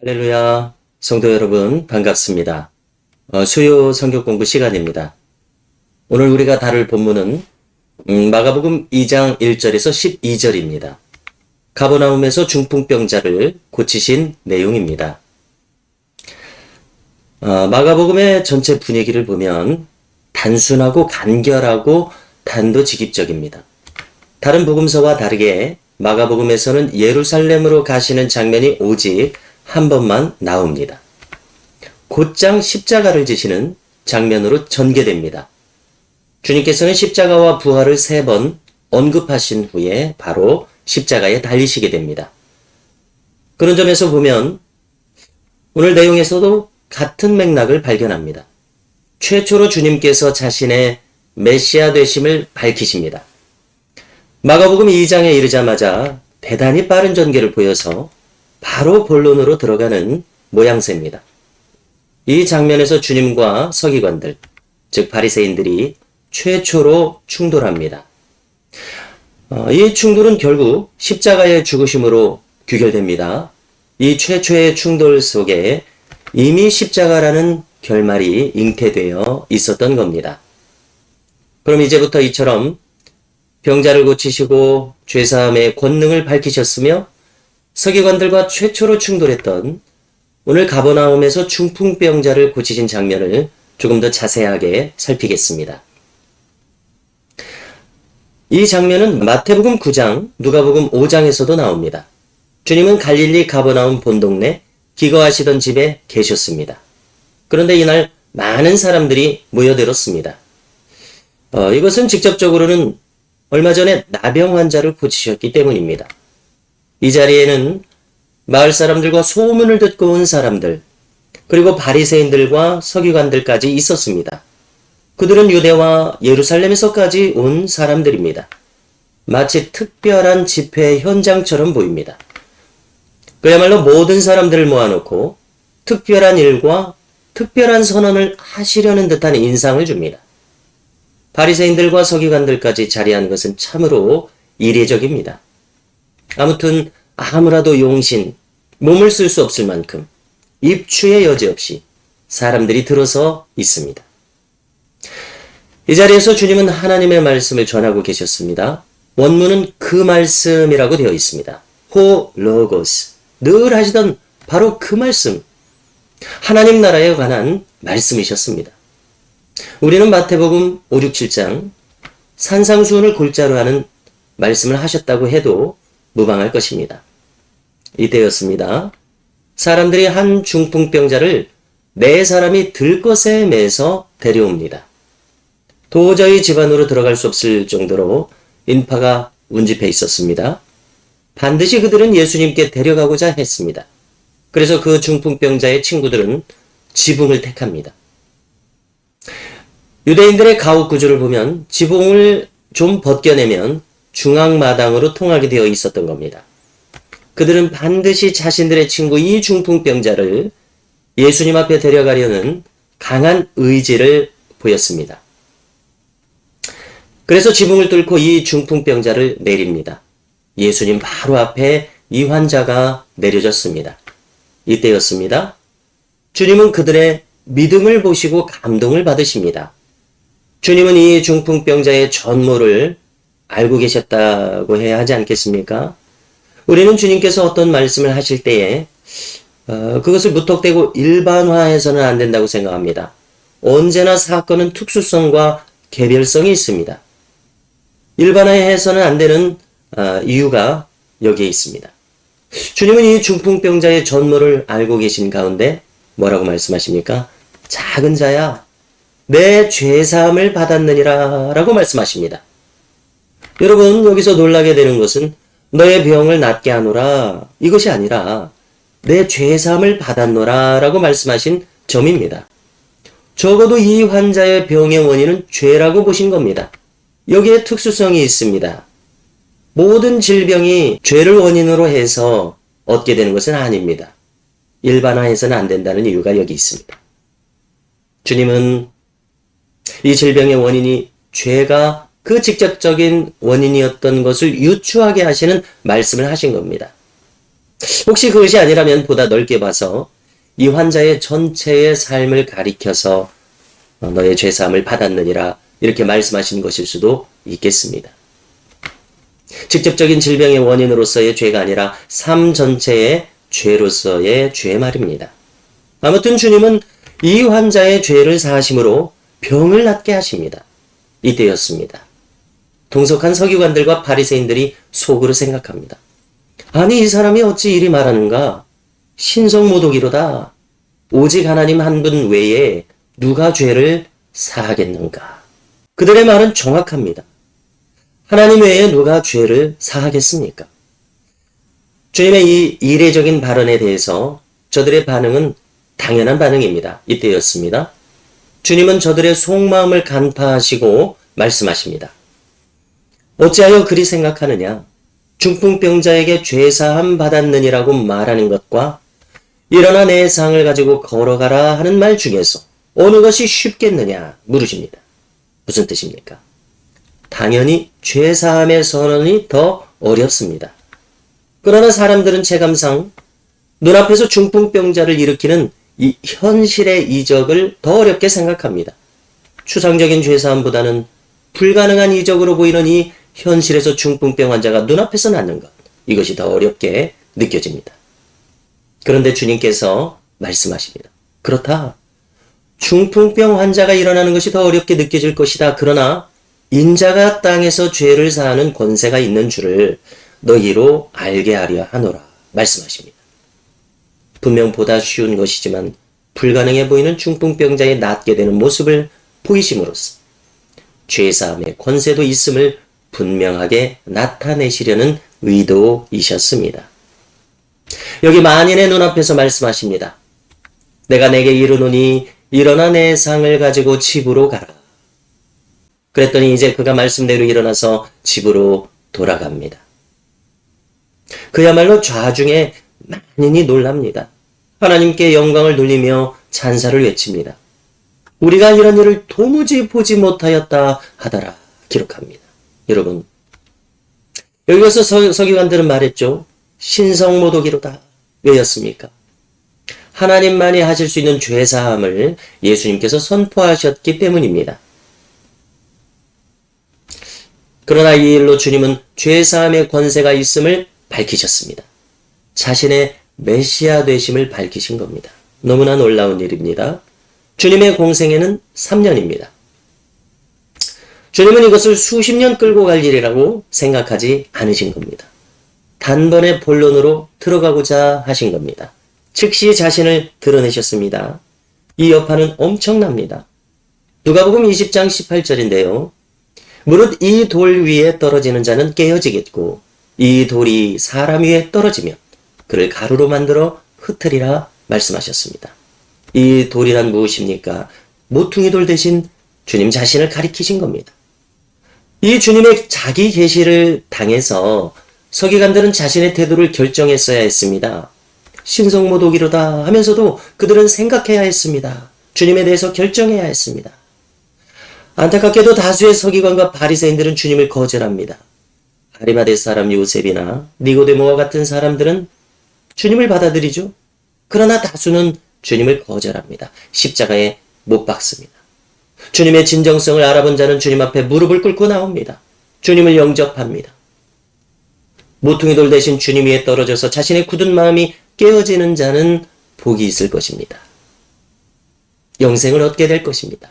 할렐루야, 성도 여러분 반갑습니다. 수요 성경 공부 시간입니다. 오늘 우리가 다룰 본문은 마가복음 2장 1절에서 12절입니다. 가버나움에서 중풍병자를 고치신 내용입니다. 마가복음의 전체 분위기를 보면 단순하고 간결하고 단도직입적입니다. 다른 복음서와 다르게 마가복음에서는 예루살렘으로 가시는 장면이 오직 한 번만 나옵니다. 곧장 십자가를 지시는 장면으로 전개됩니다. 주님께서는 십자가와 부활을 3번 언급하신 후에 바로 십자가에 달리시게 됩니다. 그런 점에서 보면 오늘 내용에서도 같은 맥락을 발견합니다. 최초로 주님께서 자신의 메시아 되심을 밝히십니다. 마가복음 2장에 이르자마자 대단히 빠른 전개를 보여서 바로 본론으로 들어가는 모양새입니다. 이 장면에서 주님과 서기관들, 즉 바리새인들이 최초로 충돌합니다. 이 충돌은 결국 십자가의 죽으심으로 규결됩니다. 이 최초의 충돌 속에 이미 십자가라는 결말이 잉태되어 있었던 겁니다. 그럼 이제부터 이처럼 병자를 고치시고 죄사함의 권능을 밝히셨으며 서기관들과 최초로 충돌했던 오늘 가버나움에서 중풍병자를 고치신 장면을 조금 더 자세하게 살피겠습니다. 이 장면은 마태복음 9장, 누가복음 5장에서도 나옵니다. 주님은 갈릴리 가버나움 본동네 기거하시던 집에 계셨습니다. 그런데 이날 많은 사람들이 모여들었습니다. 이것은 직접적으로는 얼마 전에 나병 환자를 고치셨기 때문입니다. 이 자리에는 마을 사람들과 소문을 듣고 온 사람들, 그리고 바리새인들과 서기관들까지 있었습니다. 그들은 유대와 예루살렘에서까지 온 사람들입니다. 마치 특별한 집회 현장처럼 보입니다. 그야말로 모든 사람들을 모아놓고 특별한 일과 특별한 선언을 하시려는 듯한 인상을 줍니다. 바리새인들과 서기관들까지 자리한 것은 참으로 이례적입니다. 아무튼 아무라도 용신, 몸을 쓸 수 없을 만큼 입추의 여지 없이 사람들이 들어서 있습니다. 이 자리에서 주님은 하나님의 말씀을 전하고 계셨습니다. 원문은 그 말씀이라고 되어 있습니다. 호 로고스, 늘 하시던 바로 그 말씀, 하나님 나라에 관한 말씀이셨습니다. 우리는 마태복음 5, 6, 7장 산상수훈을 골자로 하는 말씀을 하셨다고 해도 무방할 것입니다. 이때였습니다. 사람들이 한 중풍병자를 4사람이 들것에 매서 데려옵니다. 도저히 집 안으로 들어갈 수 없을 정도로 인파가 운집해 있었습니다. 반드시 그들은 예수님께 데려가고자 했습니다. 그래서 그 중풍병자의 친구들은 지붕을 택합니다. 유대인들의 가옥 구조를 보면 지붕을 좀 벗겨내면 중앙마당으로 통하게 되어 있었던 겁니다. 그들은 반드시 자신들의 친구 이 중풍병자를 예수님 앞에 데려가려는 강한 의지를 보였습니다. 그래서 지붕을 뚫고 이 중풍병자를 내립니다. 예수님 바로 앞에 이 환자가 내려졌습니다. 이때였습니다. 주님은 그들의 믿음을 보시고 감동을 받으십니다. 주님은 이 중풍병자의 전모를 알고 계셨다고 해야 하지 않겠습니까? 우리는 주님께서 어떤 말씀을 하실 때에 그것을 무턱대고 일반화해서는 안 된다고 생각합니다. 언제나 사건은 특수성과 개별성이 있습니다. 일반화해서는 안 되는 이유가 여기에 있습니다. 주님은 이 중풍병자의 전모를 알고 계신 가운데 뭐라고 말씀하십니까? 작은 자야, 내 죄사함을 받았느니라 라고 말씀하십니다. 여러분, 여기서 놀라게 되는 것은 너의 병을 낫게 하노라 이것이 아니라 내 죄사함을 받았노라 라고 말씀하신 점입니다. 적어도 이 환자의 병의 원인은 죄라고 보신 겁니다. 여기에 특수성이 있습니다. 모든 질병이 죄를 원인으로 해서 얻게 되는 것은 아닙니다. 일반화해서는 안 된다는 이유가 여기 있습니다. 주님은 이 질병의 원인이 죄가 그 직접적인 원인이었던 것을 유추하게 하시는 말씀을 하신 겁니다. 혹시 그것이 아니라면 보다 넓게 봐서 이 환자의 전체의 삶을 가리켜서 너의 죄사함을 받았느니라 이렇게 말씀하신 것일 수도 있겠습니다. 직접적인 질병의 원인으로서의 죄가 아니라 삶 전체의 죄로서의 죄 말입니다. 아무튼 주님은 이 환자의 죄를 사하심으로 병을 낫게 하십니다. 이때였습니다. 동석한 서기관들과 바리새인들이 속으로 생각합니다. 아니 이 사람이 어찌 이리 말하는가? 신성모독이로다. 오직 하나님 한 분 외에 누가 죄를 사하겠는가? 그들의 말은 정확합니다. 하나님 외에 누가 죄를 사하겠습니까? 주님의 이 이례적인 발언에 대해서 저들의 반응은 당연한 반응입니다. 이때였습니다. 주님은 저들의 속마음을 간파하시고 말씀하십니다. 어찌하여 그리 생각하느냐? 중풍병자에게 죄사함 받았느니라고 말하는 것과 일어나 내 상을 가지고 걸어가라 하는 말 중에서 어느 것이 쉽겠느냐 물으십니다. 무슨 뜻입니까? 당연히 죄사함의 선언이 더 어렵습니다. 그러나 사람들은 체감상 눈앞에서 중풍병자를 일으키는 이 현실의 이적을 더 어렵게 생각합니다. 추상적인 죄사함보다는 불가능한 이적으로 보이는 이 현실에서 중풍병 환자가 눈앞에서 낫는 것, 이것이 더 어렵게 느껴집니다. 그런데 주님께서 말씀하십니다. 그렇다. 중풍병 환자가 일어나는 것이 더 어렵게 느껴질 것이다. 그러나 인자가 땅에서 죄를 사하는 권세가 있는 줄을 너희로 알게 하려 하노라 말씀하십니다. 분명 보다 쉬운 것이지만 불가능해 보이는 중풍병자의 낫게 되는 모습을 보이심으로써 죄사함의 권세도 있음을 분명하게 나타내시려는 의도이셨습니다. 여기 만인의 눈앞에서 말씀하십니다. 내가 내게 이르노니 일어나 내 상을 가지고 집으로 가라. 그랬더니 이제 그가 말씀대로 일어나서 집으로 돌아갑니다. 그야말로 좌중에 만인이 놀랍니다. 하나님께 영광을 돌리며 찬사를 외칩니다. 우리가 이런 일을 도무지 보지 못하였다 하더라 기록합니다. 여러분, 여기서 서기관들은 말했죠. 신성모독이로다. 왜였습니까? 하나님만이 하실 수 있는 죄사함을 예수님께서 선포하셨기 때문입니다. 그러나 이 일로 주님은 죄사함의 권세가 있음을 밝히셨습니다. 자신의 메시아 되심을 밝히신 겁니다. 너무나 놀라운 일입니다. 주님의 공생애는 3년입니다. 주님은 이것을 수십 년 끌고 갈 일이라고 생각하지 않으신 겁니다. 단번에 본론으로 들어가고자 하신 겁니다. 즉시 자신을 드러내셨습니다. 이 여파는 엄청납니다. 누가복음 20장 18절인데요. 무릇 이 돌 위에 떨어지는 자는 깨어지겠고 이 돌이 사람 위에 떨어지면 그를 가루로 만들어 흩으리라 말씀하셨습니다. 이 돌이란 무엇입니까? 모퉁이 돌 대신 주님 자신을 가리키신 겁니다. 이 주님의 자기 계시를 당해서 서기관들은 자신의 태도를 결정했어야 했습니다. 신성모독이로다 하면서도 그들은 생각해야 했습니다. 주님에 대해서 결정해야 했습니다. 안타깝게도 다수의 서기관과 바리새인들은 주님을 거절합니다. 아리마대 사람 요셉이나 니고데모와 같은 사람들은 주님을 받아들이죠. 그러나 다수는 주님을 거절합니다. 십자가에 못 박습니다. 주님의 진정성을 알아본 자는 주님 앞에 무릎을 꿇고 나옵니다. 주님을 영접합니다. 모퉁이 돌 대신 주님 위에 떨어져서 자신의 굳은 마음이 깨어지는 자는 복이 있을 것입니다. 영생을 얻게 될 것입니다.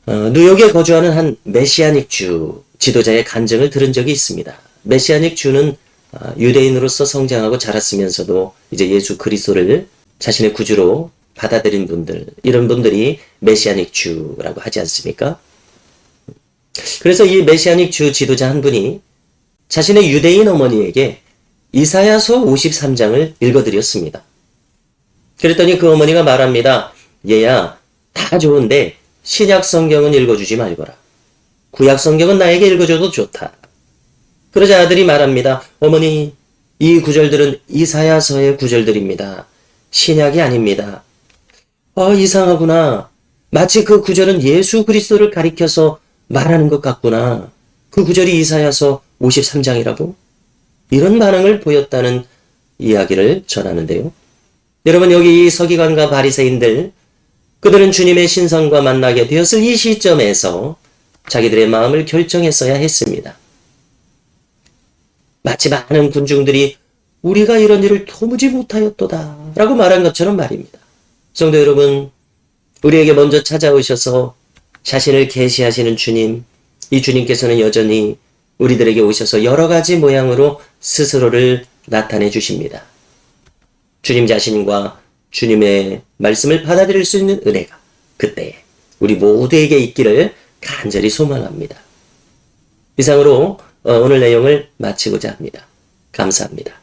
뉴욕에 거주하는 한 메시아닉 주 지도자의 간증을 들은 적이 있습니다. 메시아닉 주는 유대인으로서 성장하고 자랐으면서도 이제 예수 그리스도를 자신의 구주로 받아들인 분들, 이런 분들이 메시아닉 주라고 하지 않습니까? 그래서 이 메시아닉 주 지도자 한 분이 자신의 유대인 어머니에게 이사야서 53장을 읽어드렸습니다. 그랬더니 그 어머니가 말합니다. 얘야, 다 좋은데 신약 성경은 읽어주지 말거라. 구약 성경은 나에게 읽어줘도 좋다. 그러자 아들이 말합니다. 어머니, 이 구절들은 이사야서의 구절들입니다. 신약이 아닙니다. 이상하구나. 마치 그 구절은 예수 그리스도를 가리켜서 말하는 것 같구나. 그 구절이 이사야서 53장이라고? 이런 반응을 보였다는 이야기를 전하는데요. 여러분, 여기 이 서기관과 바리새인들, 그들은 주님의 신성과 만나게 되었을 이 시점에서 자기들의 마음을 결정했어야 했습니다. 마치 많은 군중들이 우리가 이런 일을 도무지 못하였도다 라고 말한 것처럼 말입니다. 성도 여러분, 우리에게 먼저 찾아오셔서 자신을 계시하시는 주님, 이 주님께서는 여전히 우리들에게 오셔서 여러 가지 모양으로 스스로를 나타내 주십니다. 주님 자신과 주님의 말씀을 받아들일 수 있는 은혜가 그때에 우리 모두에게 있기를 간절히 소망합니다. 이상으로 오늘 내용을 마치고자 합니다. 감사합니다.